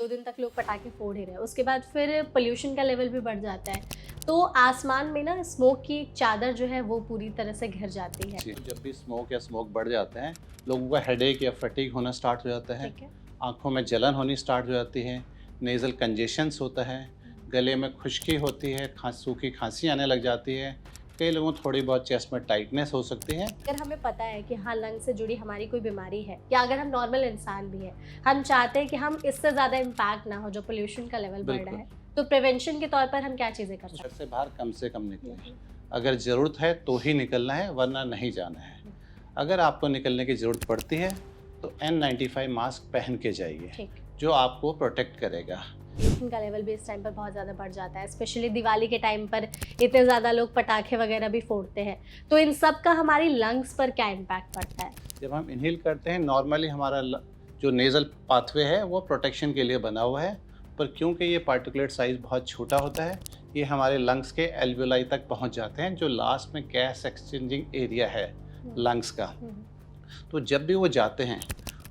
2 दिन तक लोग पटाखे फोड़ ही रहे हैं, उसके बाद फिर पोल्यूशन का लेवल भी बढ़ जाता है, तो आसमान में ना स्मोक की एक चादर जो है वो पूरी तरह से घिर जाती है। जी, जब भी स्मोक बढ़ जाते हैं, लोगों का हेडेक या फटीग होना स्टार्ट हो जाता है, ठीक है। आँखों में जलन होनी स्टार्ट हो जाती है, नेज़ल कंजेशंस होता है, गले में खुश्की होती है, सूखी खाँसी आने लग जाती है, कई लोगों को थोड़ी बहुत चेस्ट में टाइटनेस हो सकती है। अगर हमें पता है कि हाँ लंग से जुड़ी हमारी कोई बीमारी है, या अगर हम नॉर्मल इंसान भी है, हम चाहते हैं कि हम इससे ज़्यादा इम्पैक्ट ना हो जो पोल्यूशन का लेवल बढ़ रहा बिल्कुल। है, तो प्रिवेंशन के तौर पर हम क्या चीज़ें कर सकते घर से बाहर कम से कम निकलें। हैं? अगर ज़रूरत है तो ही निकलना है, वरना नहीं जाना है। अगर आपको निकलने की ज़रूरत पड़ती है, तो N95 मास्क पहन के जाइए, ठीक। जो आपको प्रोटेक्ट करेगा। पोल्यूशन का लेवल भी इस टाइम पर बहुत ज़्यादा बढ़ जाता है, स्पेशली दिवाली के टाइम पर इतने ज़्यादा लोग पटाखे वगैरह भी फोड़ते हैं, तो इन सब का हमारी लंग्स पर क्या इम्पैक्ट पड़ता है? जब हम इनहेल करते हैं, नॉर्मली हमारा जो नेज़ल पाथवे है वो प्रोटेक्शन के लिए बना हुआ है, पर क्योंकि ये पार्टिकुलेट साइज़ बहुत छोटा होता है, ये हमारे लंग्स के एल्वियोलाई तक पहुंच जाते हैं, जो लास्ट में गैस एक्सचेंजिंग एरिया है लंग्स का। तो जब भी वो जाते हैं,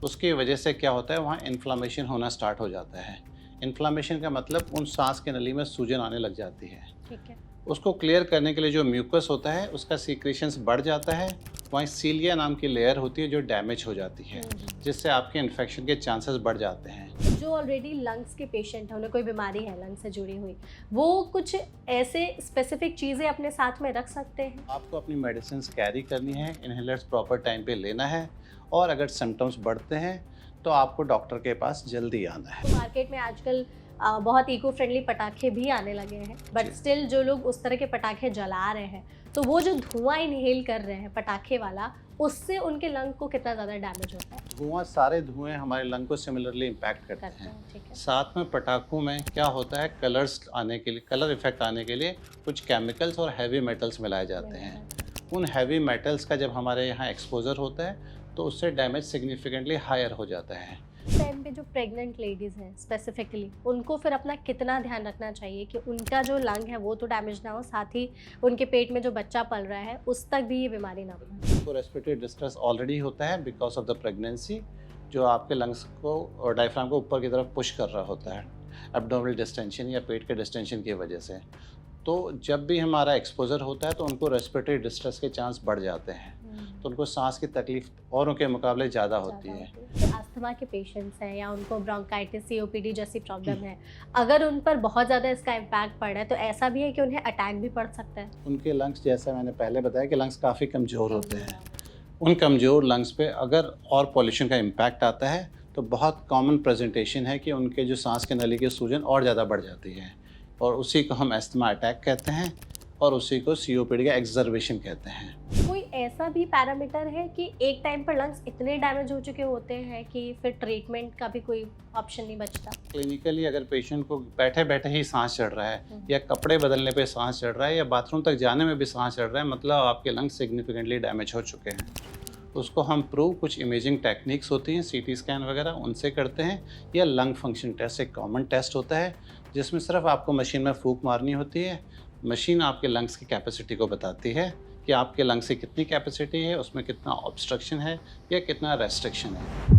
उसकी वजह से क्या होता है, वहाँ इन्फ्लामेशन होना स्टार्ट हो जाता है। इन्फ्लामेशन का मतलब उन सांस की नली में सूजन आने लग जाती है। ठीक है। उसको क्लियर करने के लिए जो म्यूकस होता है, उसका सीक्रेशंस बढ़ जाता है, वहीं सीलिया नाम की लेयर होती है जो डैमेज हो जाती है, जिससे आपके इन्फेक्शन के चांसेस बढ़ जाते हैं। जो ऑलरेडी लंग्स के पेशेंट हैं, उन्हें कोई बीमारी है लंग्स से जुड़ी हुई, वो कुछ ऐसे स्पेसिफिक चीज़ें अपने साथ में रख सकते हैं? आपको अपनी मेडिसिन कैरी करनी है, इनहेलर्स प्रॉपर टाइम पे लेना है, और अगर सिम्टम्स बढ़ते हैं तो आपको डॉक्टर के पास जल्दी आना है। तो मार्केट में आजकल बहुत इको फ्रेंडली पटाखे भी आने लगे हैं, बट जी। स्टिल जो लोग उस तरह के पटाखे जला रहे हैं, तो वो जो धुआं इनहेल कर रहे हैं पटाखे वाला, उससे उनके लंग को कितना ज़्यादा डैमेज होता है? धुआं, सारे धुएं हमारे लंग को सिमिलरली इम्पैक्ट करते हैं। ठीक है। साथ में पटाखों में क्या होता है, कलर्स आने के लिए, कलर इफेक्ट आने के लिए कुछ केमिकल्स और हैवी मेटल्स मिलाए जाते हैं। उन हैवी मेटल्स का जब हमारे यहाँ एक्सपोजर होता है, तो उससे डैमेज सिग्निफिकेंटली हायर हो जाता है। इस टाइम पे जो प्रेग्नेंट लेडीज़ हैं स्पेसिफिकली, उनको फिर अपना कितना ध्यान रखना चाहिए कि उनका जो लंग है वो तो डैमेज ना हो, साथ ही उनके पेट में जो बच्चा पल रहा है उस तक भी ये बीमारी ना पहुंचे? तो रेस्पिरेटरी डिस्ट्रेस ऑलरेडी होता है बिकॉज ऑफ द प्रेगनेंसी, जो आपके लंग्स को और डायफ्राम को ऊपर की तरफ पुश कर रहा होता है, एब्डोमिनल डिस्टेंशन या पेट के डिस्टेंशन की वजह से। तो जब भी हमारा एक्सपोजर होता है, तो उनको रेस्पिरेटरी डिस्ट्रेस के चांस बढ़ जाते हैं, तो उनको सांस की तकलीफ औरों के मुकाबले ज़्यादा होती है। अस्थमा के पेशेंट्स हैं या उनको ब्रोंकाइटिस, सीओपीडी जैसी प्रॉब्लम है, अगर उन पर बहुत ज़्यादा इसका इम्पैक्ट पड़ रहा है, तो ऐसा भी है कि उन्हें अटैक भी पड़ सकता है? उनके लंग्स, जैसा मैंने पहले बताया कि लंग्स काफ़ी कमज़ोर होते हैं, उन कमज़ोर लंग्स पे अगर और पॉल्यूशन का इम्पैक्ट आता है, तो बहुत कॉमन प्रेजेंटेशन है कि उनके जो सांस की नली की सूजन और ज़्यादा बढ़ जाती है, और उसी को हम अस्थमा अटैक कहते हैं, और उसी को सीओपीडी का एक्सर्वेशन कहते हैं। कोई ऐसा भी पैरामीटर है कि एक टाइम पर लंग्स इतने डैमेज हो चुके होते हैं कि फिर ट्रीटमेंट का भी कोई ऑप्शन नहीं बचता? क्लिनिकली अगर पेशेंट को बैठे बैठे ही सांस चढ़ रहा है, या कपड़े बदलने पे सांस चढ़ रहा है, या बाथरूम तक जाने में भी सांस चढ़ रहा है, मतलब आपके लंग्स सिग्निफिकेंटली डैमेज हो चुके हैं। उसको हम प्रूव कुछ इमेजिंग टेक्निक्स होती हैं, सीटी स्कैन वगैरह, उनसे करते हैं, या लंग फंक्शन टेस्ट एक कॉमन टेस्ट होता है, जिसमें सिर्फ आपको मशीन में फूंक मारनी होती है। मशीन आपके लंग्स की कैपेसिटी को बताती है कि आपके लंग्स की कितनी कैपेसिटी है, उसमें कितना ऑब्स्ट्रक्शन है या कितना रेस्ट्रिक्शन है।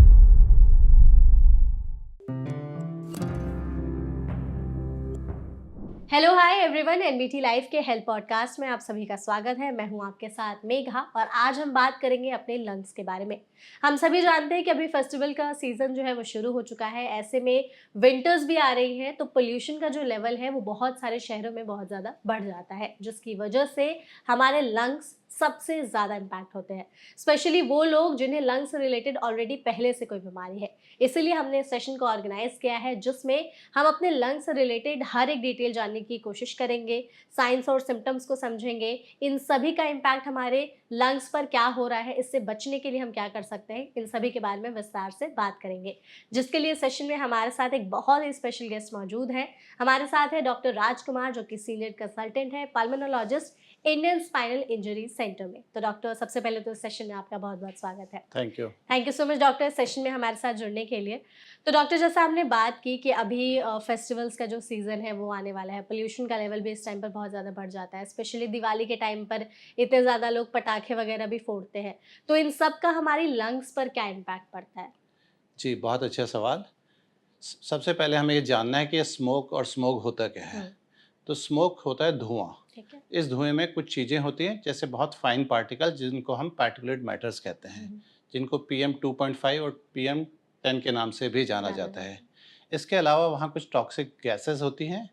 Hello hi everyone, NBT live के हेल्थ पॉडकास्ट में आप सभी का स्वागत है। मैं हूं आपके साथ मेघा, और आज हम बात करेंगे अपने लंग्स के बारे में। हम सभी जानते हैं कि अभी फेस्टिवल का सीज़न जो है वो शुरू हो चुका है, ऐसे में विंटर्स भी आ रही हैं, तो पोल्यूशन का जो लेवल है वो बहुत सारे शहरों में बहुत ज़्यादा बढ़ जाता है, जिसकी वजह से हमारे लंग्स सबसे ज़्यादा इम्पैक्ट होते हैं, स्पेशली वो लोग जिन्हें लंग्स से रिलेटेड ऑलरेडी पहले से कोई बीमारी है। इसीलिए हमने इस सेशन को ऑर्गेनाइज किया है, जिसमें हम अपने लंग्स से रिलेटेड हर एक डिटेल जानने की कोशिश करेंगे, साइंस और सिम्टम्स को समझेंगे, इन सभी का इम्पैक्ट हमारे लंग्स पर क्या हो रहा है, इससे बचने के लिए हम क्या कर सकते हैं, इन सभी के बारे में विस्तार से बात करेंगे। जिसके लिए सेशन में हमारे साथ एक बहुत ही स्पेशल गेस्ट मौजूद है। हमारे साथ है डॉक्टर राजकुमार, जो कि सीनियर कंसल्टेंट है, pulmonologist, Indian spinal injury centre में। तो डॉक्टर, सबसे पहले तो इस सेशन में आपका बहुत बहुत स्वागत है। Thank you so much doctor, session में हमारे साथ जुड़ने के लिए। तो डॉक्टर, जैसा हमने बात की कि अभी फेस्टिवल्स का जो सीज़न है वो आने वाला है, पोल्यूशन का लेवल भी इस टाइम पर बहुत ज़्यादा बढ़ जाता है, स्पेशली दिवाली के टाइम पर इतने ज़्यादा लोग पटाखे वगैरह भी फोड़ते हैं, तो इन सब का हमारी लंग्स पर क्या इम्पैक्ट पड़ता है? जी, बहुत अच्छा सवाल। सबसे पहले हमें ये जानना है कि ये स्मोक और स्मोक होता क्या है। तो स्मोक होता है धुआं। ठीक है। इस धुएं में कुछ चीज़ें होती हैं जैसे बहुत फाइन पार्टिकल जिनको हम पार्टिकुलेट मैटर्स कहते हैं, जिनको PM 2.5 और PM 10 के नाम से भी जाना जाता है। इसके अलावा वहाँ कुछ टॉक्सिक गैसेस होती हैं,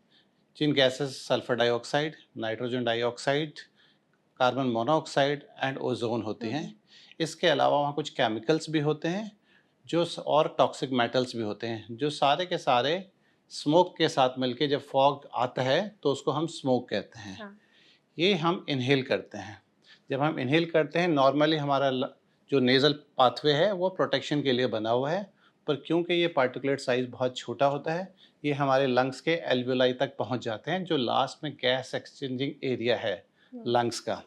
जिन gases sulphur dioxide, nitrogen dioxide, carbon monoxide and ozone होती हैं। इसके अलावा वहाँ कुछ केमिकल्स भी होते हैं और टॉक्सिक मेटल्स भी होते हैं, जो सारे के सारे स्मोक के साथ मिलके जब फॉग आता है तो उसको हम स्मोक कहते हैं। हाँ। ये हम इनहेल करते हैं। जब हम इनहेल करते हैं नॉर्मली हमारा जो नेज़ल पाथवे है वो प्रोटेक्शन के लिए बना हुआ है, पर क्योंकि ये पार्टिकुलेट साइज़ बहुत छोटा होता है, ये हमारे लंग्स के एल्वियोलाई तक पहुंच जाते हैं, जो लास्ट में गैस एक्सचेंजिंग एरिया है लंग्स का।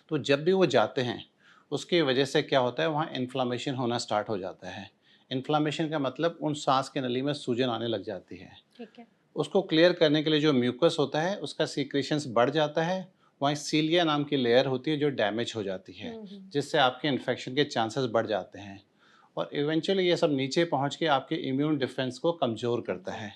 तो जब भी वो जाते हैं उसकी वजह से क्या होता है, वहाँ इन्फ्लामेशन होना स्टार्ट हो जाता है। इन्फ्लामेशन का मतलब उन सांस की नली में सूजन आने लग जाती है। ठीक है। उसको क्लियर करने के लिए जो म्यूकस होता है उसका सीक्रेशंस बढ़ जाता है। वहीं सीलिया नाम की लेयर होती है जो डैमेज हो जाती है, जिससे आपके इन्फेक्शन के चांसेस बढ़ जाते हैं और इवेंचुअली ये सब नीचे पहुंच के आपके इम्यून डिफेंस को कमज़ोर करता है,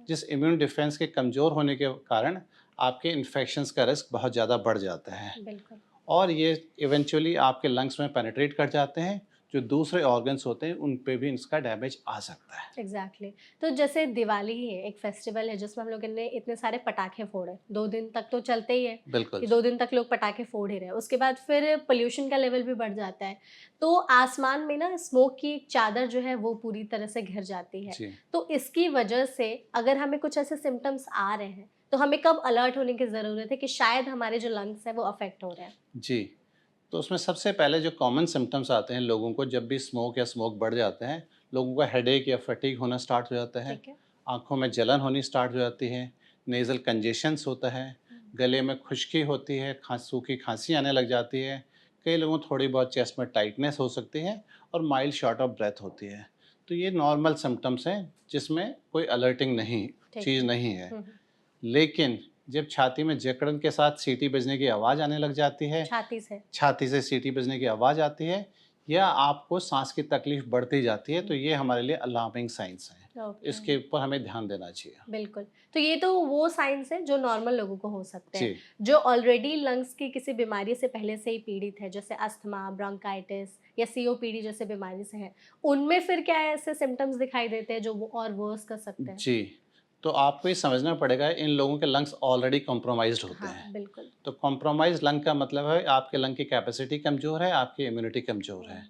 जिस इम्यून डिफेंस के कमज़ोर होने के कारण आपके इन्फेक्शंस का रिस्क बहुत ज़्यादा बढ़ जाता है बिल्कुल। और ये इवेंचुअली आपके लंग्स में पेनिट्रेट कर जाते हैं, जो दूसरे ऑर्गन्स होते हैं उन पे भी इसका डैमेज आ सकता है। एग्जैक्टली तो जैसे दिवाली ही है, एक फेस्टिवल है जिसमें हम लोग ने इतने सारे पटाखे फोड़े, 2 दिन तक तो चलते ही है बिल्कुल कि 2 दिन तक लोग पटाखे फोड़ ही रहे हैं। उसके बाद फिर पोल्यूशन का लेवल भी बढ़ जाता है, तो आसमान में ना स्मोक की एक चादर जो है वो पूरी तरह से घिर जाती है। जी। तो इसकी वजह से अगर हमें कुछ ऐसे सिम्टम्स आ रहे हैं तो हमें कब अलर्ट होने की ज़रूरत है कि शायद हमारे जो लंग्स है वो अफेक्ट हो रहे हैं? जी, तो उसमें सबसे पहले जो कॉमन सिम्पटम्स आते हैं लोगों को जब भी स्मोक बढ़ जाते हैं, लोगों का हेडेक या फटीग होना स्टार्ट हो जाता है, ठीक है। आँखों में जलन होनी स्टार्ट हो जाती है, नेज़ल कंजेशंस होता है, गले में खुश्की होती है, सूखी खाँसी आने लग जाती है, कई लोगों को थोड़ी बहुत चेस्ट में टाइटनेस हो सकती है और माइल्ड शॉर्ट ऑफ ब्रेथ होती है। तो ये नॉर्मल सिम्पटम्स हैं जिसमें कोई अलर्टिंग ठीक चीज़ है। नहीं है। लेकिन जब छाती में जकड़न के साथ सीटी बजने की आवाज़ आने लग जाती है, छाती से सीटी बजने की आवाज़ आती है या आपको सांस की तकलीफ बढ़ती जाती है, तो ये हमारे लिए अलार्मिंग साइंस हैं। ओके। इसके ऊपर हमें ध्यान देना चाहिए। बिल्कुल। तो ये तो वो साइंस है जो नॉर्मल लोगों को हो सकते हैं। जी। जो ऑलरेडी लंग्स की किसी बीमारी से पहले से ही पीड़ित है, जैसे अस्थमा, ब्रोंकाइटिस या सीओपीडी जैसे बीमारी से हैं, उनमें फिर क्या ऐसे सिम्पटम्स दिखाई देते हैं जो वो और वर्स कर सकते हैं? जी, तो आपको ये समझना पड़ेगा इन लोगों के लंग्स ऑलरेडी कॉम्प्रोमाइज़्ड होते हाँ, हैं। बिल्कुल। तो कॉम्प्रोमाइज़्ड लंग का मतलब है आपके लंग की कैपेसिटी कमज़ोर है, आपकी इम्यूनिटी कमज़ोर है।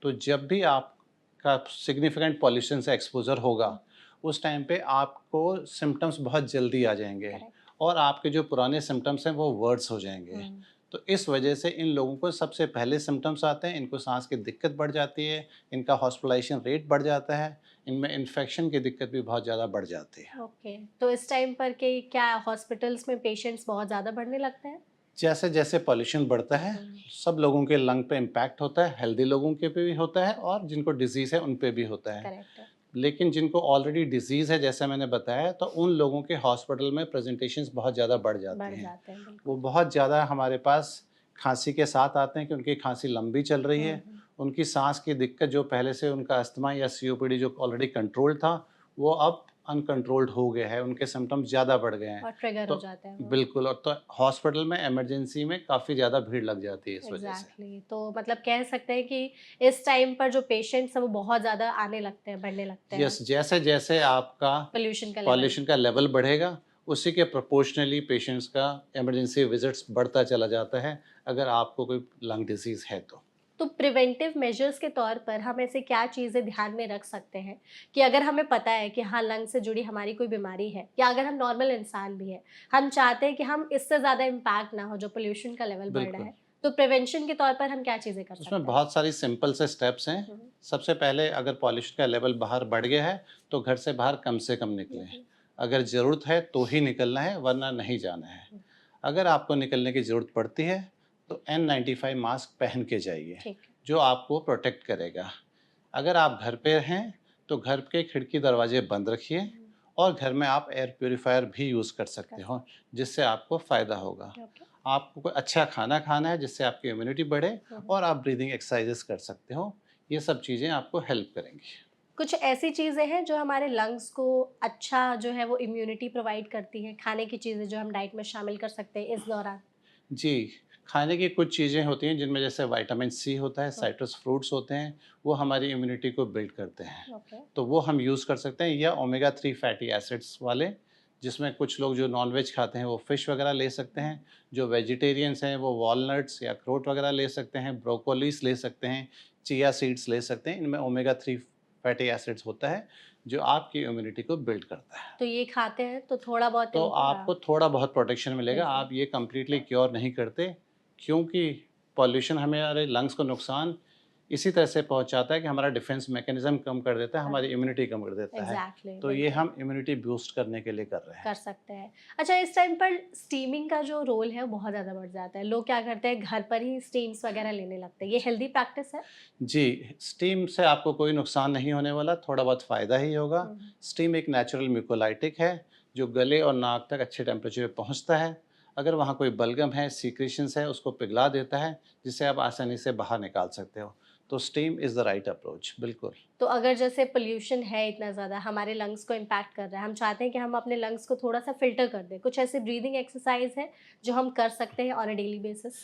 तो जब भी आपका सिग्निफिकेंट पॉल्यूशन से एक्सपोज़र होगा, उस टाइम पे आपको सिम्पटम्स बहुत जल्दी आ जाएँगे करेक्ट। और आपके जो पुराने सिम्पटम्स हैं वो वर्स हो जाएँगे। तो इस वजह से इन लोगों को सबसे पहले सिम्पटम्स आते हैं, इनको सांस की दिक्कत बढ़ जाती है, इनका हॉस्पिटलाइजेशन रेट बढ़ जाता है, इनमें इन्फेक्शन की दिक्कत भी बहुत ज़्यादा बढ़ जाती है। ओके, तो इस टाइम पर के क्या हॉस्पिटल्स में पेशेंट्स बहुत ज़्यादा बढ़ने लगते हैं? जैसे जैसे पॉल्यूशन बढ़ता है, सब लोगों के लंग पे इम्पैक्ट होता है, हेल्दी लोगों के पे भी होता है और जिनको डिज़ीज़ है उन पे भी होता है। करेक्ट है। लेकिन जिनको ऑलरेडी डिज़ीज़ है जैसे मैंने बताया, तो उन लोगों के हॉस्पिटल में प्रेज़ेंटेशंस बहुत ज़्यादा बढ़ जाते बढ़ हैं। जाते हैं, बिल्कुल। वो बहुत ज़्यादा हमारे पास खांसी के साथ आते हैं कि उनकी खांसी लंबी चल रही है, उनकी सांस की दिक्कत जो पहले से उनका अस्थमा या सीओपीडी जो ऑलरेडी कंट्रोल्ड था, वो अब अनकंट्रोल्ड हो गया है, उनके सिम्पटम्स ज़्यादा बढ़ गए हैं। और ट्रिगर तो हो जाते हैं वो। बिल्कुल, और तो हॉस्पिटल में इमरजेंसी में काफ़ी ज़्यादा भीड़ लग जाती है इस वजह से। एग्जैक्टली तो मतलब कह सकते हैं कि इस टाइम पर जो पेशेंट्स हैं वो बहुत ज़्यादा आने लगते हैं, बढ़ने लगते हैं। यस, जैसे जैसे आपका पोल्यूशन का लेवल। पॉल्यूशन का लेवल बढ़ेगा, उसी के प्रोपोर्शनली पेशेंट्स का इमरजेंसी विजिट्स बढ़ता चला जाता है, अगर आपको कोई लंग डिसीज़ है तो। तो प्रिवेंटिव मेजर्स के तौर पर हम ऐसे क्या चीज़ें ध्यान में रख सकते हैं कि अगर हमें पता है कि हाँ लंग से जुड़ी हमारी कोई बीमारी है या अगर हम नॉर्मल इंसान भी है, हम चाहते हैं कि हम इससे ज़्यादा इम्पैक्ट ना हो जो पोल्यूशन का लेवल बढ़ रहा बिल्कुल। है, तो प्रिवेंशन के तौर पर हम क्या चीज़ें कर सकते उसमें हैं? बहुत सारी सिंपल से स्टेप्स हैं। हम्म, सबसे पहले अगर पॉल्यूशन का लेवल बाहर बढ़ गया है, तो घर से बाहर कम से कम निकलें। अगर ज़रूरत है तो ही निकलना है, वरना नहीं जाना है। अगर आपको निकलने की ज़रूरत पड़ती है, तो N95 मास्क पहन के जाइए, ठीक है। जो आपको प्रोटेक्ट करेगा। अगर आप घर पे हैं, तो घर के खिड़की दरवाजे बंद रखिए और घर में आप एयर प्यूरीफायर भी यूज़ कर सकते हो, जिससे आपको फ़ायदा होगा। ओके। आपको कोई अच्छा खाना खाना है जिससे आपकी इम्यूनिटी बढ़े और आप ब्रीदिंग एक्सरसाइजेस कर सकते हो। ये सब चीज़ें आपको हेल्प करेंगी। कुछ ऐसी चीज़ें हैं जो हमारे लंग्स को अच्छा जो है वो इम्यूनिटी प्रोवाइड करती हैं, खाने की चीज़ें जो हम डाइट में शामिल कर सकते हैं इस दौरान? जी, खाने की कुछ चीज़ें होती हैं जिनमें जैसे विटामिन सी होता है, हुँ, साइट्रस फ्रूट्स होते हैं, वो हमारी इम्यूनिटी को बिल्ड करते हैं। ओके। तो वो हम यूज़ कर सकते हैं, या ओमेगा 3 फैटी एसिड्स वाले, जिसमें कुछ लोग जो नॉन-वेज खाते हैं वो फ़िश वगैरह ले सकते हैं। जो वेजिटेरियंस हैं वो वॉलनट्स या अखरोट वगैरह ले सकते हैं, ब्रोकोलीज़ ले सकते हैं, चिया सीड्स ले सकते हैं। इनमें ओमेगा 3 फैटी एसिड्स होता है, जो आपकी इम्यूनिटी को बिल्ड करता है। तो ये खाते हैं तो थोड़ा बहुत तो आपको थोड़ा बहुत प्रोटेक्शन मिलेगा, बिल्कुल। आप ये कंप्लीटली क्योर नहीं करते, क्योंकि पॉल्यूशन हमारे लंग्स को नुकसान इसी तरह से पहुंचाता है कि हमारा डिफेंस मैकेनिज्म कम कर देता है, कर हमारी इम्यूनिटी कम कर देता है। एग्ज़ैक्टली, तो ये बिल्कुल। हम इम्यूनिटी बूस्ट करने के लिए कर रहे हैं। कर सकते हैं। अच्छा, इस टाइम पर स्टीमिंग का जो रोल है वो बहुत ज़्यादा बढ़ जाता है। लोग क्या करते हैं घर पर ही स्टीम्स वगैरह लेने लगते हैं। ये हेल्दी प्रैक्टिस है? जी, स्टीम से आपको कोई नुकसान नहीं होने वाला, थोड़ा बहुत फ़ायदा ही होगा। हुँ, स्टीम एक नेचुरल म्यूकोलाइटिक है, जो गले और नाक तक अच्छे टेम्परेचर पे पहुँचता है। अगर वहाँ कोई बलगम है, सीक्रेशंस है, उसको पिघला देता है, जिससे आप आसानी से बाहर निकाल सकते हो। तो steam is the right approach, बिल्कुल। तो अगर जैसे पॉल्यूशन है इतना ज़्यादा, हमारे लंग्स को इम्पैक्ट कर रहा है, हम चाहते हैं कि हम अपने लंग्स को थोड़ा-सा फ़िल्टर कर दें। कुछ ऐसे ब्रीथिंग एक्सरसाइज़ है जो हम कर सकते हैं on a daily basis?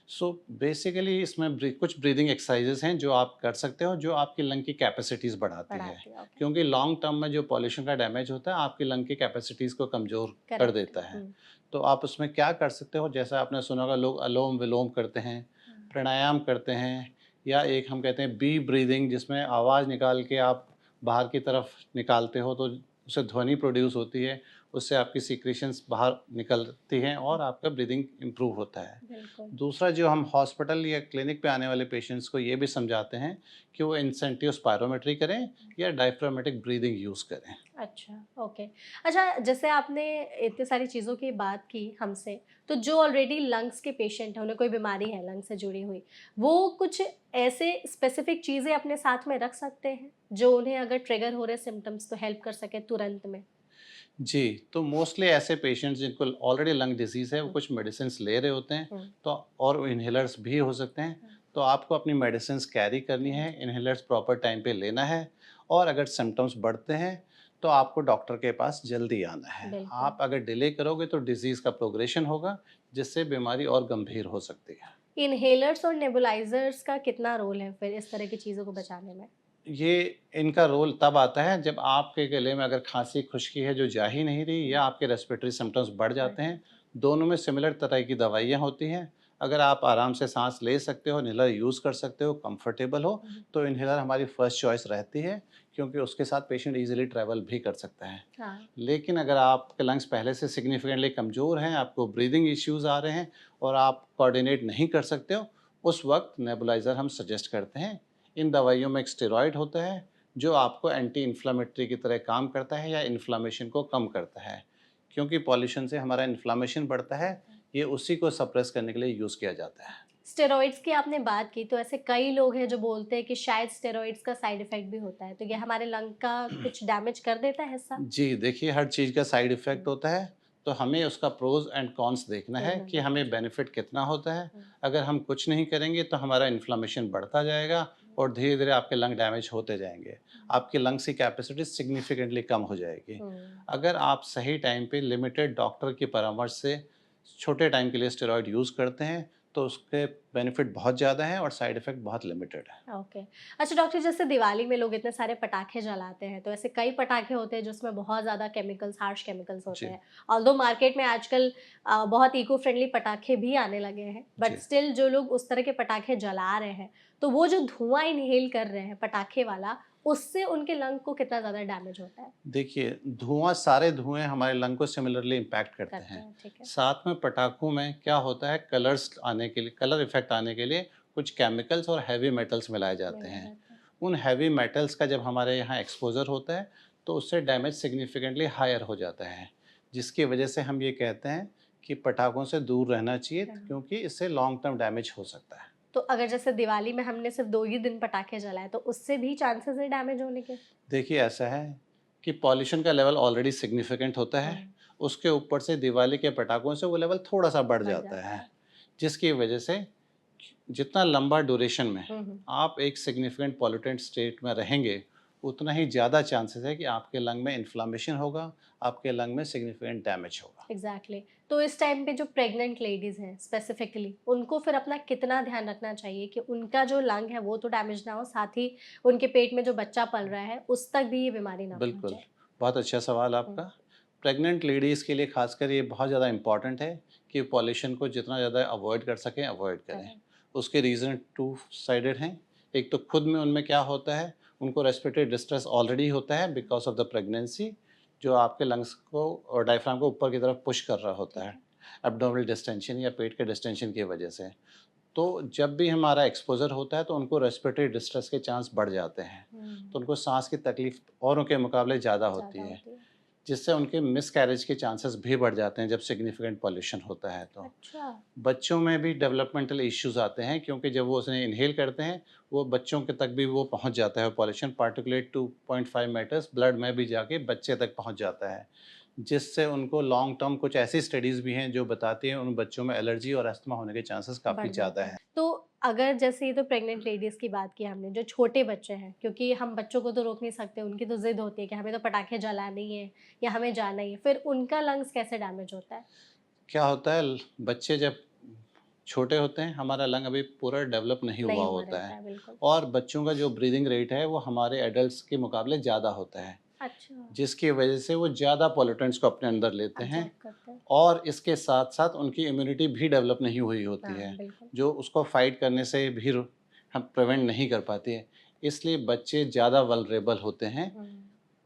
So basically इसमें कुछ ब्रीदिंग एक्सरसाइजेज हैं जो आप कर सकते हो, जो आपकी लंग की कैपेसिटीज़ बढ़ाती है। बढ़ाती है, ओके। क्योंकि लॉन्ग टर्म में जो पॉल्यूशन का डैमेज होता है, आपकी लंग की कैपेसिटीज़ को कमज़ोर कर करेक्ट। देता है। हुँ, तो आप उसमें क्या कर सकते हो, जैसा आपने सुना होगा, लोग अलोम-विलोम करते हैं, हुँ। प्राणायाम करते हैं, या एक हम कहते हैं बी ब्रीदिंग, जिसमें आवाज़ निकाल के आप बाहर की तरफ निकालते हो, तो उससे ध्वनि प्रोड्यूस होती है, उससे आपकी सीक्रेशंस बाहर निकलती हैं और आपका ब्रीदिंग इम्प्रूव होता है। बिल्कुल। दूसरा, जो हम हॉस्पिटल या क्लिनिक पे आने वाले पेशेंट्स को ये भी समझाते हैं कि वो इंसेंटिव स्पायरोमेट्री करें या डायफ्रामेटिक ब्रीदिंग यूज़ करें। अच्छा, ओके। अच्छा, जैसे आपने इतनी सारी चीज़ों की बात की हमसे, तो जो ऑलरेडी लंग्स के पेशेंट हैं, उन्हें कोई बीमारी है लंग्स से जुड़ी हुई, वो कुछ ऐसे स्पेसिफिक चीज़ें अपने साथ में रख सकते हैं, जो उन्हें अगर ट्रिगर हो रहे सिम्पटम्स तो हेल्प कर सके तुरंत में? जी, तो मोस्टली ऐसे पेशेंट्स जिनको ऑलरेडी लंग डिजीज़ है, वो हुँ, कुछ मेडिसिन्स ले रहे होते हैं, हुँ, तो और इन्हेलर्स भी हो सकते हैं। हुँ, तो आपको अपनी मेडिसिन्स कैरी करनी है, जी, इन्हेलर्स प्रॉपर टाइम पे लेना है, और अगर सिम्पटम्स बढ़ते हैं, तो आपको डॉक्टर के पास जल्दी आना है। बिल्कुल। आप अगर डिले करोगे तो डिज़ीज़ का प्रोग्रेशन होगा, जिससे बीमारी और गंभीर हो सकती है। इन्हेलर्स और नेबुलाइज़र्स का कितना रोल है फिर इस तरह की चीज़ों को बचाने में? ये इनका रोल तब आता है जब आपके गले में अगर खांसी खुश्की है जो जा ही नहीं रही, हुँ, या आपके रेस्पिरेटरी सिम्पटम्स बढ़ बढ़ जाते हैं। जाता है। दोनों में सिमिलर तरह की दवाइयाँ होती हैं। अगर आप आराम से सांस ले सकते हो, इन्हेलर यूज़ कर सकते हो, कंफर्टेबल हो, हुँ, तो इन्हेलर हमारी फर्स्ट चॉइस रहती है, क्योंकि उसके साथ पेशेंट ईजिली ट्रैवल भी कर सकता है। हाँ, लेकिन अगर आपके लंग्स पहले से सिग्निफिकेंटली कमज़ोर हैं, आपको ब्रीदिंग इश्यूज़ आ रहे हैं और आप कोऑर्डिनेट नहीं कर सकते हो, उस वक्त नेबुलाइज़र हम सजेस्ट करते हैं। इन दवाइयों में एक स्टेरॉइड होता है, जो आपको एंटी इन्फ्लेमेटरी की तरह काम करता है, या इन्फ्लेमेशन को कम करता है। क्योंकि पॉल्यूशन से हमारा इन्फ्लेमेशन बढ़ता है, होता है। ये उसी को सप्रेस करने के लिए यूज़ किया जाता है। स्टेरॉइड्स की आपने बात की, तो ऐसे कई लोग हैं जो बोलते हैं कि शायद स्टेरॉइड्स का साइड इफ़ेक्ट भी होता है, तो ये हमारे लंग का कुछ डैमेज कर देता है हिस्सा? जी, देखिए, हर चीज़ का साइड इफ़ेक्ट हुँ, होता है, तो हमें उसका प्रोज़ एंड कॉन्स देखना है देखना कि ज़रूरी हमें बेनिफिट कितना होता है। है। अगर हम कुछ नहीं करेंगे तो हमारा इन्फ्लेमेशन बढ़ता जाएगा, और धीरे-धीरे आपके लंग डैमेज होते जाएँगे। आपकी लंग्स की कैपेसिटी सिग्निफिकेंटली कम हो जाएगी। हुँ, अगर आप सही टाइम पे लिमिटेड डॉक्टर की परामर्श से छोटे टाइम के लिए स्टेरॉइड यूज़ करते हैं, तो उसके बेनिफिट बहुत ज़्यादा हैं और साइड इफ़ेक्ट बहुत लिमिटेड है। ओके। अच्छा डॉक्टर, जैसे दिवाली में लोग इतने सारे पटाखे जलाते हैं, तो ऐसे कई पटाखे होते हैं जिसमें बहुत ज़्यादा केमिकल्स, हार्श केमिकल्स होते जी, हैं। ऑल्दो मार्केट में आजकल बहुत इको फ्रेंडली पटाखे भी आने लगे हैं, बट जी। स्टिल जो लोग उस तरह के पटाखे जला रहे हैं, तो वो जो धुआँ इन्हेल कर रहे हैं पटाखे वाला, उससे उनके लंग को कितना ज़्यादा डैमेज होता है? देखिए, सारे धुएँ हमारे लंग को सिमिलरली इम्पैक्ट करते करते हैं। हैं, ठीक है। साथ में पटाखों में क्या होता है, कलर इफ़ेक्ट आने के लिए कुछ केमिकल्स और हेवी मेटल्स मिलाए जाते मिलाया हैं। जाता है। उन हेवी मेटल्स का जब हमारे यहाँ एक्सपोज़र होता है, तो उससे डैमेज सिग्निफिकेंटली हायर हो जाता है। जिसकी वजह से हम ये कहते हैं कि पटाखों से दूर रहना चाहिए, क्योंकि इससे लॉन्ग टर्म डैमेज हो सकता है। तो अगर जैसे दिवाली में हमने सिर्फ़ 2 ही दिन पटाखे जलाए, तो उससे भी चांसेस है डैमेज होने के? देखिए, ऐसा है कि पॉल्यूशन का लेवल ऑलरेडी सिग्निफिकेंट होता है, हुँ, उसके ऊपर से दिवाली के पटाखों से वो लेवल थोड़ा-सा बढ़ बढ़ जाता जाता है, है। जिसकी वजह से जितना लंबा ड्यूरेशन में हुँ, हुँ। आप एक सिग्निफिकेंट पॉल्यूटेंट स्टेट में रहेंगे, उतना ही ज़्यादा चांसेस है कि आपके लंग में इन्फ्लामेशन होगा, आपके लंग में सिग्निफिकेंट डैमेज होगा। एग्जैक्टली तो इस टाइम पे जो प्रेग्नेंट लेडीज हैं स्पेसिफिकली उनको फिर अपना कितना ध्यान रखना चाहिए कि उनका जो लंग है वो तो डैमेज ना हो, साथ ही उनके पेट में जो बच्चा पल रहा है उस तक भी ये बीमारी ना बिल्कुल, पहुंचे। बहुत अच्छा सवाल आपका। प्रेग्नेंट लेडीज़ के लिए ख़ासकर ये बहुत ज़्यादा इम्पॉर्टेंट है कि पॉल्यूशन को जितना ज़्यादा अवॉइड कर सकें, अवॉइड करें। करेक्ट। उसके रीज़न टू साइडेड हैं। एक तो खुद में उनमें क्या होता है, उनको रेस्पिरेटरी डिस्ट्रेस ऑलरेडी होता है बिकॉज़ ऑफ द प्रेगनेंसी, जो आपके लंग्स को और डायफ्राम को ऊपर की तरफ पुश कर रहा होता ठीक है, है। एब्डोमिनल डिस्टेंशन या पेट के डिस्टेंशन की वजह से। तो जब भी हमारा एक्सपोज़र होता है तो उनको रेस्पिरेटरी डिस्ट्रेस के चांस बढ़ जाते हैं। तो उनको सांस की तकलीफ़ औरों के मुकाबले ज़्यादा होती ज़्यादा है, होती है। जिससे उनके मिसकैरेज के चांसेस भी बढ़ जाते हैं जब सिग्निफिकेंट पॉल्यूशन होता है तो। अच्छा। बच्चों में भी डेवलपमेंटल इश्यूज़ आते हैं क्योंकि जब वो उसे इन्हेल करते हैं, वो बच्चों के तक भी वो पहुंच जाता है पॉल्यूशन, पार्टिकुलेट 2.5 मीटर्स ब्लड में भी जाके बच्चे तक पहुंच जाता है, जिससे उनको लॉन्ग टर्म कुछ ऐसी स्टडीज़ भी हैं जो बताती हैं उन बच्चों में एलर्जी और अस्थमा होने के चांसेस काफ़ी बढ़ ज़्यादा जाता है। हैं। तो अगर जैसे ये तो प्रेग्नेंट लेडीज़ की बात की हमने, जो छोटे बच्चे हैं, क्योंकि हम बच्चों को तो रोक नहीं सकते, उनकी तो ज़िद होती है कि हमें तो पटाखे जलाने ही है या हमें जाना ही है, फिर उनका लंग्स कैसे डैमेज होता है? क्या होता है बच्चे जब छोटे होते हैं, हमारा लंग अभी पूरा डेवलप नहीं हुआ नहीं हुआ होता रहता है है, बिल्कुल। और बच्चों का जो ब्रीदिंग रेट है वो हमारे एडल्ट्स के मुकाबले ज़्यादा होता है, अच्छा, जिसकी वजह से वो ज़्यादा पॉल्यूटेंट्स को अपने अंदर लेते हैं एब्ज़ॉर्ब करते हैं। और इसके साथ-साथ उनकी इम्यूनिटी भी डेवलप नहीं हुई होती हाँ, है, बिल्कुल। जो उसको फाइट करने से भी हम प्रिवेंट नहीं कर पाती है। इसलिए बच्चे ज़्यादा वल्नरेबल होते हैं हुँ।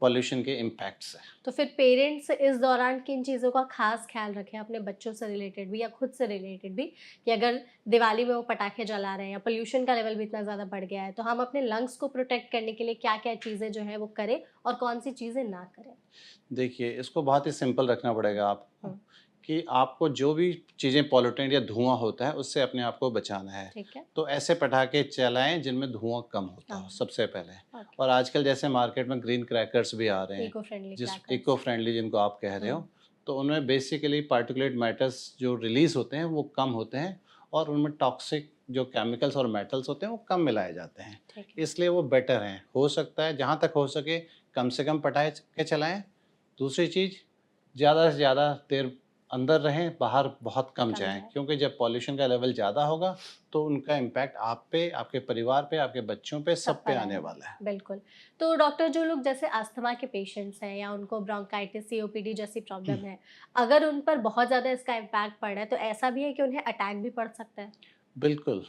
पॉल्यूशन के इम्पैक्ट से। तो फिर पेरेंट्स इस दौरान किन चीज़ों का खास ख्याल रखें अपने बच्चों से रिलेटेड भी या खुद से रिलेटेड भी, कि अगर दिवाली में वो पटाखे जला रहे हैं या पोल्यूशन का लेवल भी इतना ज़्यादा बढ़ गया है, तो हम अपने लंग्स को प्रोटेक्ट करने के लिए क्या-क्या चीज़ें जो हैं वो करें और कौन-सी चीज़ें ना करें? देखिए, इसको बहुत ही सिंपल रखना पड़ेगा आपको हुँ, कि आपको जो भी चीज़ें पॉल्यूटेंट या धुआँ होता है, उससे अपने आप को बचाना है। ठीक है। तो ऐसे पटाखे चलाएँ जिनमें धुआँ कम होता हाँ, हो सबसे पहले। ओके। और आजकल जैसे मार्केट में ग्रीन क्रैकर्स भी आ रहे हैं, इको फ्रेंडली जिस क्रैकर्स। इको फ्रेंडली जिनको आप कह रहे हुँ, हो, तो उनमें बेसिकली पार्टिकुलेट मैटर्स जो रिलीज़ होते हैं, वो कम होते हैं और उनमें टॉक्सिक जो केमिकल्स और मेटल्स होते हैं, वो कम मिलाए जाते हैं। ठीक है। इसलिए वो बेटर हैं। हो सकता है जहाँ तक हो सके कम से कम पटाखे चलाएँ। दूसरी चीज़, ज़्यादा से ज़्यादा देर अंदर रहें, बाहर बहुत कम कम जाएँ, जाए। क्योंकि जब पॉल्यूशन का लेवल ज़्यादा होगा, तो उनका इम्पैक्ट आप पे, आपके परिवार पे, आपके बच्चों पे, सब सब पे पर आने आएगा, वाला है। बिल्कुल। तो डॉक्टर, जो लोग जैसे अस्थमा के पेशेंट्स हैं या उनको ब्रोंकाइटिस, सीओपीडी जैसी प्रॉब्लम है, अगर उन पर बहुत ज़्यादा इसका इम्पैक्ट पड़ रहा है, तो ऐसा भी है कि उन्हें अटैक भी पड़ सकता है? बिल्कुल,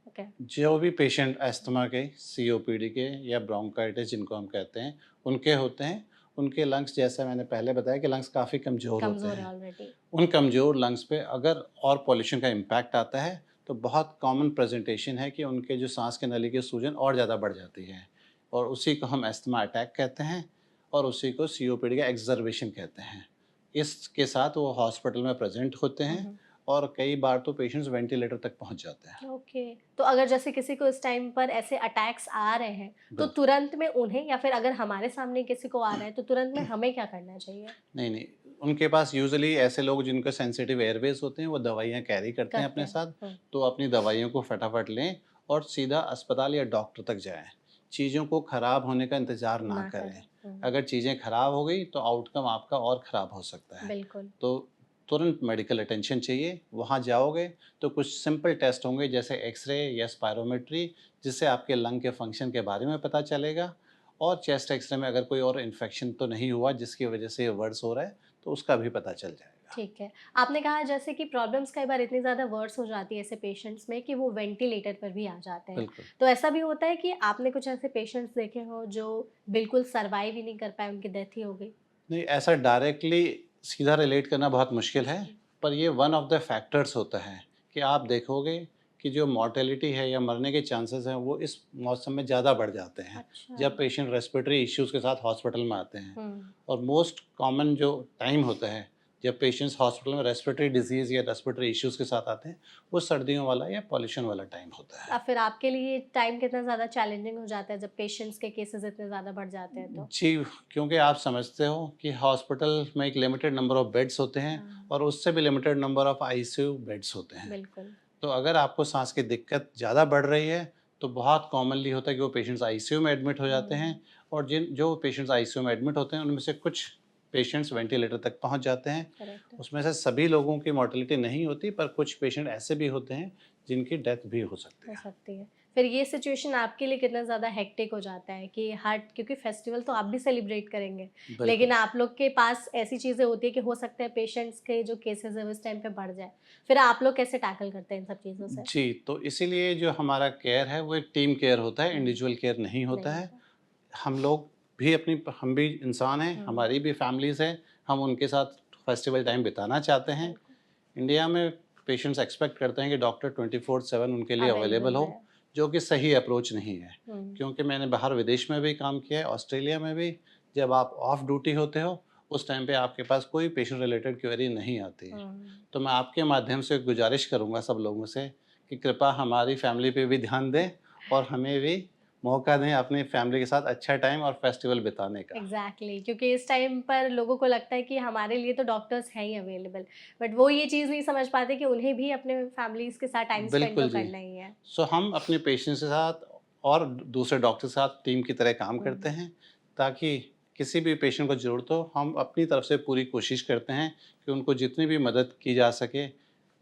ओके। जो भी पेशेंट अस्थमा के, सीओपीडी के या ब्रोंकाइटिस जिनको हम कहते हैं, उनके होते हैं, उनके लंग्स, जैसा मैंने पहले बताया कि लंग्स काफ़ी कमज़ोर होते कमज़ोर है हैं। ऑलरेडी। उन कमज़ोर लंग्स पे अगर और पॉल्यूशन का इम्पैक्ट आता है, तो बहुत कॉमन प्रेज़ेंटेशन है कि उनके जो साँस की नली की सूजन और ज़्यादा बढ़ जाती है और उसी को हम अस्थमा अटैक कहते हैं और उसी को सीओपीडी का एक्ज़र्वेशन कहते हैं। इसके साथ वो हॉस्पिटल में प्रेज़ेंट होते हुँ, हैं हुँ। और कई बार तो पेशेंट्स वेंटिलेटर तक पहुँच जाते हैं। ओके। तो अगर जैसे किसी को इस टाइम पर ऐसे अटैक्स आ रहे हैं, तो बिल्कुल। तुरंत में उन्हें, या फिर अगर हमारे सामने किसी को आ रहा है, तो तुरंत में हमें क्या करना चाहिए? नहीं, नहीं, उनके पास यूजुअली ऐसे लोग जिनके सेंसिटिव एयरवेज़ होते हैं, वो दवाइयाँ कैरी करते हैं करते अपने हैं। साथ, हुँ, तो अपनी दवाइयों को फटाफट लें और सीधा अस्पताल या डॉक्टर तक जाएँ। चीज़ों को खराब होने का इंतज़ार ना ना करें। करें। हुँ, अगर चीज़ें खराब हो गई, तो आउटकम आपका और ख़राब हो सकता है। बिल्कुल। तो तुरंत मेडिकल अटेंशन चाहिए। वहाँ जाओगे, तो कुछ सिंपल टेस्ट होंगे जैसे एक्स-रे या स्पायरोमेट्री, जिससे आपके लंग के फंक्शन के बारे में पता चलेगा और चेस्ट एक्स-रे में अगर कोई और इन्फेक्शन तो नहीं हुआ जिसकी वजह से ये वर्स हो रहा है, तो उसका भी पता चल जाएगा। ठीक है। आपने कहा जैसे कि प्रॉब्लम्स कई बार इतनी ज़्यादा वर्स हो जाती है ऐसे पेशेंट्स में कि वो वेंटिलेटर पर भी आ जाते हैं। बिल्कुल। तो ऐसा भी होता है कि आपने कुछ ऐसे पेशेंट्स देखे हों जो बिल्कुल सर्वाइव ही नहीं कर पाए, उनकी डेथ ही हो गई? नहीं, ऐसा डायरेक्टली सीधा रिलेट करना बहुत मुश्किल है, पर ये वन ऑफ द फैक्टर्स होता है कि आप देखोगे कि जो मॉर्टेलिटी है या मरने के चांसेस हैं, वो इस मौसम में ज़्यादा बढ़ जाते हैं, अच्छा। जब पेशेंट रेस्पिरेटरी इश्यूज़ के साथ हॉस्पिटल में आते हैं। हुँ। और मोस्ट कॉमन जो टाइम होता है, जब पेशेंट्स हॉस्पिटल में रेस्पिरेटरी डिज़ीज़ या रेस्पिरेटरी इश्यूज़ के साथ आते हैं, वो सर्दियों वाला या पॉल्यूशन वाला टाइम होता है। फिर आपके लिए टाइम कितना ज़्यादा चैलेंजिंग हो जाता है जब पेशेंट्स के केसेज़ इतने ज़्यादा बढ़ जाते हैं तो? जी, क्योंकि आप समझते हो कि हॉस्पिटल में एक लिमिटेड नंबर ऑफ बेड्स होते हैं हाँ, और उससे भी limited number of ICU beds होते हैं। बिल्कुल। तो अगर आपको साँस की दिक्कत ज़्यादा बढ़ रही है, तो बहुत कॉमनली होता है कि वो पेशेंट्स आईसीयू में एडमिट हो जाते हुँ। हैं और जिन जो पेशेंट्स आईसीयू में एडमिट होते हैं उनमें से कुछ पेशेंट्स वेंटिलेटर तक पहुंच जाते हैं। करेक्ट। उसमें से सभी लोगों की मॉर्टेलिटी नहीं होती, पर कुछ पेशेंट ऐसे भी होते हैं जिनकी डेथ भी हो सकती हो है। सकती है। फिर ये सिचुएशन आपके लिए कितना ज़्यादा हेक्टिक हो जाता है कि हर क्योंकि फेस्टिवल तो आप भी सेलिब्रेट करेंगे, लेकिन बिल्कुल। आप लोग के पास ऐसी चीज़ें होती है कि हो सकता है पेशेंट्स के जो केसेज़ है वो इस टाइम पे बढ़ जाए। फिर आप लोग कैसे टैकल करते हैं इन सब चीज़ों से? जी, तो इसीलिए जो हमारा केयर है वो एक टीम केयर होता है, हुँ, इंडिविजुअल केयर नहीं होता नहीं है। होता। हम लोग भी हम भी इंसान हैं, हुँ, हमारी भी फैमिलीज़ हैं, हम उनके साथ फेस्टिवल टाइम बिताना चाहते हैं। बिल्कुल। इंडिया में पेशेंट्स एक्सपेक्ट करते हैं कि डॉक्टर 24/7 उनके लिए अवेलेबल अवेलेबल हो, है। जो कि सही अप्रोच नहीं है। हुँ, क्योंकि मैंने बाहर विदेश में भी काम किया है, ऑस्ट्रेलिया में भी, जब आप ऑफ ड्यूटी होते हो, उस टाइम पे आपके पास कोई पेशेंट रिलेटेड क्वेरी नहीं आती है। हुँ। तो मैं आपके माध्यम से गुज़ारिश करूँगा सब लोगों से कि कृपया हमारी फैमिली पे भी ध्यान दें और हमें भी मौका दें अपनी फैमिली के साथ अच्छा टाइम और फेस्टिवल बिताने का। एग्जैक्टली क्योंकि इस टाइम पर लोगों को लगता है कि हमारे लिए तो डॉक्टर्स हैं ही अवेलेबल, बट वो ये चीज़ नहीं समझ पाते कि उन्हें भी अपने फैमिलीज के साथ टाइम स्पेंड तो बिल्कुल जी। करना ही है। सो हम अपने पेशेंट्स के साथ और दूसरे डॉक्टर के साथ टीम की तरह काम करते हम्म, हैं, ताकि किसी भी पेशेंट को ज़रूरत हो, हम अपनी तरफ से पूरी कोशिश करते हैं कि उनको जितनी भी मदद की जा सके।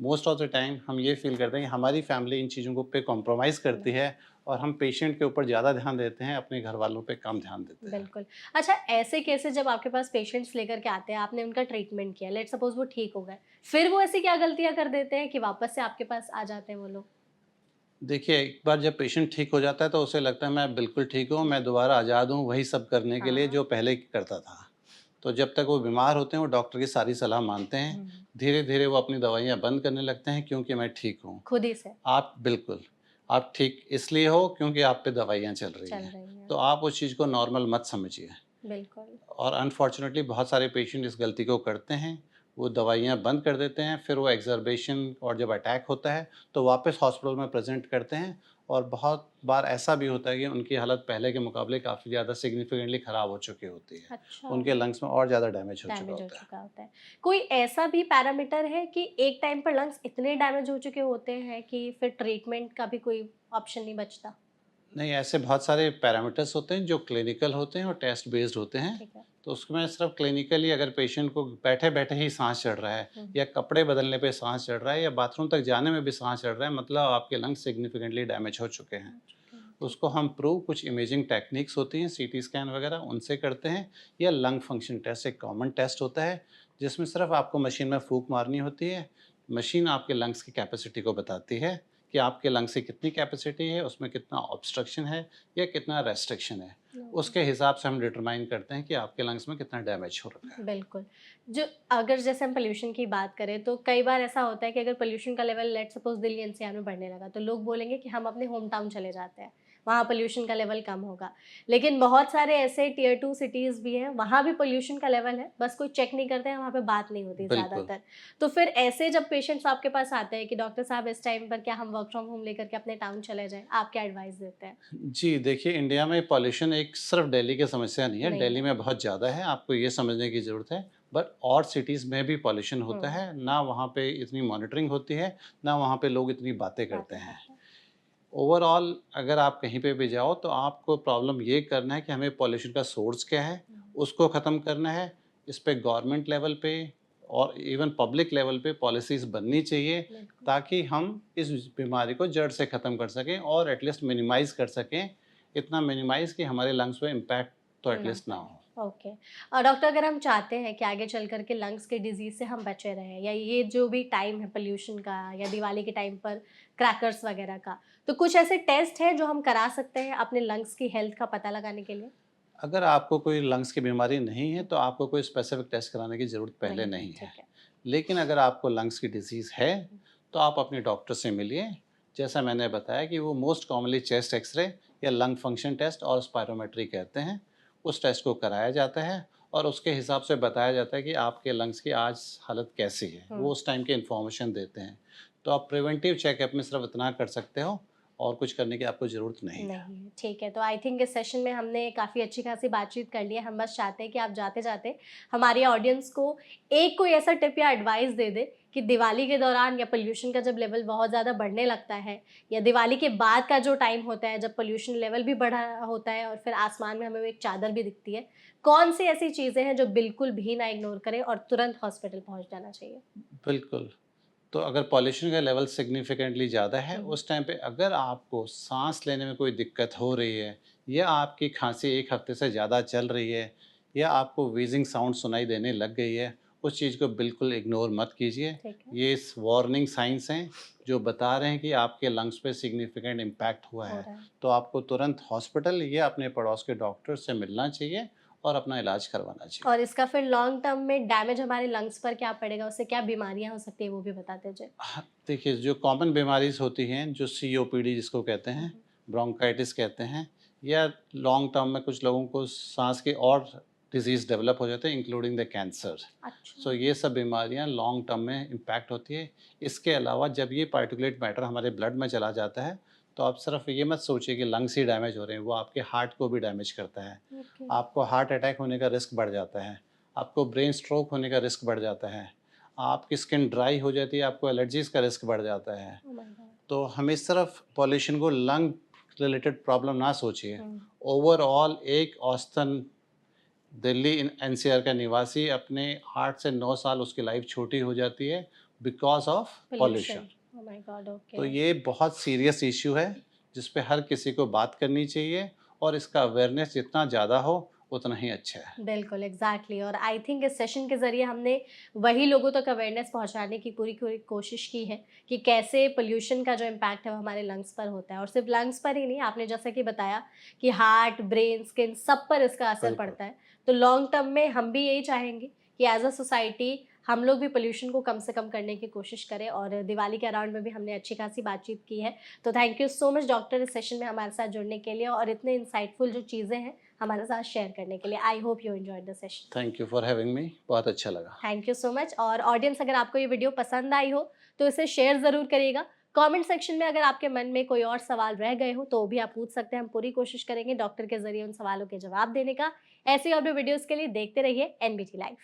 मोस्ट ऑफ द टाइम हम ये फ़ील करते हैं कि हमारी फैमिली इन चीज़ों को पे कॉम्प्रोमाइज़ करती बिल्कुल। है और हम पेशेंट के ऊपर ज़्यादा ध्यान देते हैं, अपने घरवालों पे कम ध्यान देते हैं। बिल्कुल। अच्छा, ऐसे केसेस जब आपके पास पेशेंट्स लेकर के आते हैं, आपने उनका ट्रीटमेंट किया, लेट्स सपोज वो ठीक हो गए, फिर वो ऐसी क्या गलतियां कर देते हैं कि वापस से आपके पास आ जाते हैं वो लोग? देखिए, एक बार जब पेशेंट ठीक हो जाता है तो उसे लगता है मैं बिल्कुल ठीक हूँ, मैं दोबारा आज़ाद हूँ वही सब करने के लिए हाँ। जो पहले करता था। तो जब तक वो बीमार होते हैं वो डॉक्टर की सारी सलाह मानते हैं। हम्म, धीरे-धीरे वो अपनी दवाइयाँ बंद करने लगते हैं क्योंकि मैं ठीक हूँ। खुद ही से आप बिल्कुल, आप ठीक इसलिए हो क्योंकि आप पे दवाइयाँ चल रही चल हैं। रही तो हैं। आप उस चीज़ को नॉर्मल मत समझिए। बिल्कुल। और अनफॉर्चुनेटली बहुत सारे पेशेंट इस गलती को करते हैं। वो दवाइयाँ बंद कर देते हैं, फिर वो एक्ज़र्बेशन और जब अटैक होता है, तो वापस हॉस्पिटल में प्रेज़ेंट करते हैं और बहुत बार ऐसा भी होता है कि उनकी हालत पहले के मुकाबले काफ़ी ज़्यादा सिग्निफ़िकेंटली ख़राब हो चुकी होती है। अच्छा। उनके लंग्स में और ज़्यादा डैमेज हो चुका डैमेज हो होता है। चुका होता है। कोई ऐसा भी पैरामीटर है कि एक टाइम पर लंग्स इतने डैमेज हो चुके होते हैं कि फिर ट्रीटमेंट का भी कोई ऑप्शन नहीं बचता? नहीं, ऐसे बहुत सारे पैरामीटर्स होते हैं जो क्लिनिकल होते हैं और टेस्ट बेस्ड होते हैं। ठीक है। तो उसमें सिर्फ क्लिनिकली अगर पेशेंट को बैठे-बैठे ही साँस चढ़ रहा है हुँ, या कपड़े बदलने पे साँस चढ़ रहा है या बाथरूम तक जाने में भी साँस चढ़ रहा है, मतलब आपके लंग्स सिग्निफिकेंटली डैमेज हो चुके हैं। हो चुके हैं, ठीक उसको है। हम प्रूव कुछ इमेजिंग टेक्निक्स होती हैं, सीटी स्कैन वगैरह उनसे करते हैं, या लंग फंक्शन टेस्ट एक कॉमन टेस्ट होता है, जिसमें सिर्फ आपको मशीन में फूँक मारनी होती है। मशीन आपके लंग्स की कैपेसिटी को बताती है कि आपके लंग्स की कितनी कैपेसिटी है, उसमें कितना ऑब्स्ट्रक्शन है या कितना रेस्ट्रिक्शन है। ओके, उसके हिसाब से हम डिटरमाइन करते हैं कि आपके लंग्स में कितना डैमेज हो रखा है। बिल्कुल। जो अगर जैसे हम पॉल्यूशन की बात करें तो कई बार ऐसा होता है कि अगर पॉल्यूशन का level let's suppose Delhi NCR में बढ़ने लगा तो लोग बोलेंगे कि हम अपने होम टाउन चले जाते हैं, वहाँ पॉल्यूशन का लेवल कम होगा। लेकिन बहुत सारे ऐसे टियर 2 सिटीज़ भी हैं, वहाँ भी पॉल्यूशन का लेवल है, बस कोई चेक नहीं करते हैं, वहाँ पे बात नहीं होती बिल्कुल। ज़्यादातर। तो फिर ऐसे जब पेशेंट्स आपके पास आते हैं कि डॉक्टर साहब इस टाइम पर क्या हम वर्क फ्रॉम होम लेकर के अपने टाउन चले जाएँ, आप क्या एडवाइस देते हैं? जी, देखिए, इंडिया में पॉल्यूशन एक सिर्फ दिल्ली की समस्या नहीं है, नहीं दिल्ली है। में बहुत ज़्यादा है, आपको ये समझने की ज़रूरत है। बट और सिटीज़ में भी पॉल्यूशन होता हुँ, है, ना वहाँ पे इतनी मॉनिटरिंग होती है, ना वहाँ पे लोग इतनी बातें करते बातें हैं। करते हैं। ओवरऑल अगर आप कहीं पे भी जाओ तो आपको प्रॉब्लम ये करना है कि हमें पॉल्यूशन का सोर्स क्या है, हुँ, उसको ख़त्म करना है। इस पे गवर्नमेंट लेवल पे और इवन पब्लिक लेवल पे पॉलिसीज़ बननी चाहिए, बिल्कुल। ताकि हम इस बीमारी को जड़ से ख़त्म कर सकें और एटलीस्ट मिनिमाइज़ कर सकें। इतना मिनिमाइज़ कि हमारे लंग्स में इम्पैक्ट तो ना एटलीस्ट ना पाए। हो। ओके। डॉक्टर, अगर हम चाहते हैं कि आगे चल कर के लंग्स के डिजीज़ से हम बचे रहें या ये जो भी टाइम है पोल्यूशन का या दिवाली के टाइम पर क्रैकर्स वगैरह का, तो कुछ ऐसे टेस्ट हैं जो हम करा सकते हैं अपने लंग्स की हेल्थ का पता लगाने के लिए? अगर आपको कोई लंग्स की बीमारी नहीं है, तो आपको कोई स्पेसिफिक टेस्ट कराने की ज़रूरत पहले नहीं है, नहीं है। ठीक है। लेकिन अगर आपको लंग्स की डिसीज़ है, हुँ, तो आप अपने डॉक्टर से मिलिए। जैसा मैंने बताया कि वो मोस्ट कॉमनली चेस्ट एक्स-रे या लंग फंक्शन टेस्ट और स्पायरोमेट्री कहते हैं। उस टेस्ट को कराया जाता है और उसके हिसाब से बताया जाता है कि आपके लंग्स की आज हालत कैसी है। हुँ। वो उस टाइम की इन्फॉर्मेशन देते हैं। तो आप प्रिवेंटिव चेकअप में सिर्फ इतना कर सकते हो और कुछ करने की आपको ज़रूरत नहीं है। नहीं है, ठीक है। तो आई थिंक इस सेशन में हमने काफ़ी अच्छी खासी बातचीत कर ली है। हम बस चाहते हैं कि आप जाते-जाते हमारी ऑडियंस को एक कोई ऐसा टिप या एडवाइस दे दें कि दिवाली के दौरान या पोल्यूशन का जब लेवल बहुत ज़्यादा बढ़ने लगता है, या दिवाली के बाद का जो टाइम होता है जब पोल्यूशन लेवल भी बढ़ा होता है और फिर आसमान में हमें वो एक चादर भी दिखती है, कौन सी ऐसी चीज़ें हैं जो बिल्कुल भी ना इग्नोर करें और तुरंत हॉस्पिटल पहुंच जाना चाहिए? बिल्कुल। तो अगर पॉल्यूशन का लेवल सिग्निफिकेंटली ज़्यादा है, हम्म, उस टाइम पे अगर आपको सांस लेने में कोई दिक्कत हो रही है, या आपकी खांसी एक हफ्ते से ज़्यादा चल रही है, या आपको वीजिंग साउंड सुनाई देने लग गई है, उस चीज़ को बिल्कुल इग्नोर मत कीजिए। ठीक है। ये वार्निंग साइंस हैं जो बता रहे हैं कि आपके लंग्स पे सिग्निफिकेंट इम्पैक्ट हुआ हो है। रहा है। तो आपको तुरंत हॉस्पिटल या अपने पड़ोस के डॉक्टर से मिलना चाहिए और अपना इलाज करवाना चाहिए। और इसका फिर लॉन्ग टर्म में डैमेज हमारे लंग्स पर क्या पड़ेगा, उससे क्या बीमारियां हो सकती है, वो भी बता दीजिए। हाँ, देखिए जो कॉमन बीमारीज़ होती हैं, जो सीओपीडी जिसको कहते हैं, हम्म, ब्रोंकाइटिस कहते हैं, या लॉन्ग टर्म में कुछ लोगों को सांस के और डिजीज़ डेवलप हो जाते हैं, इंक्लूडिंग द कैंसर। अच्छा। सो ये सब बीमारियां लॉन्ग टर्म में इम्पैक्ट होती है। इसके अलावा जब ये पार्टिकुलेट मैटर हमारे ब्लड में चला जाता है, तो आप सिर्फ ये मत सोचिए कि लंग्स ही डैमेज हो रहे हैं, वो आपके हार्ट को भी डैमेज करता है। ओके। आपको हार्ट अटैक होने का रिस्क बढ़ जाता है, आपको ब्रेन स्ट्रोक होने का रिस्क बढ़ जाता है, आपकी स्किन ड्राई हो जाती है, आपको एलर्जीज़ का रिस्क बढ़ जाता है। Oh my God. तो हमें सिर्फ पॉल्यूशन को लंग रिलेटेड प्रॉब्लम ना सोचिए। हम्म, ओवरऑल एक औसतन दिल्ली एनसीआर का निवासी अपने 8 से 9 साल उसकी लाइफ छोटी हो जाती है because of pollution. Pollution. Oh my God. तो ओके। ये बहुत सीरियस इश्यू है जिस पे हर किसी को बात करनी चाहिए, और इसका अवेयरनेस जितना ज़्यादा हो उतना ही अच्छा है। बिल्कुल, एग्जैक्टली। और आई थिंक इस सेशन के ज़रिए हमने वही लोगों तक अवेयरनेस पहुंचाने की पूरी पूरी कोशिश की है कि कैसे पोल्यूशन का जो इम्पैक्ट है वो हमारे लंग्स पर होता है, और सिर्फ लंग्स पर ही नहीं, आपने जैसा कि बताया कि हार्ट, ब्रेन, स्किन सब पर इसका असर बिल्कुल। पड़ता है। तो लॉन्ग टर्म में हम भी यही चाहेंगे कि एज अ सोसाइटी हम लोग भी पोल्यूशन को कम से कम करने की कोशिश करें, और दिवाली के अराउंड में भी हमने अच्छी खासी बातचीत की है। तो thank you so much doctor, इस सेशन में हमारे साथ जुड़ने के लिए और इतने इंसाइटफुल जो चीज़ें हैं हमारे साथ शेयर करने के लिए। I hope you enjoyed the session. Thank you for having me, बहुत अच्छा लगा। Thank you so much. और ऑडियंस, अगर आपको ये वीडियो पसंद आई हो तो इसे शेयर ज़रूर करिएगा। कमेंट सेक्शन में अगर आपके मन में कोई और सवाल रह गए हो तो भी आप पूछ सकते हैं, हम पूरी कोशिश करेंगे डॉक्टर के जरिए उन सवालों के जवाब देने का। ऐसी और भी वीडियोज़ के लिए देखते रहिए एनबीटी लाइव।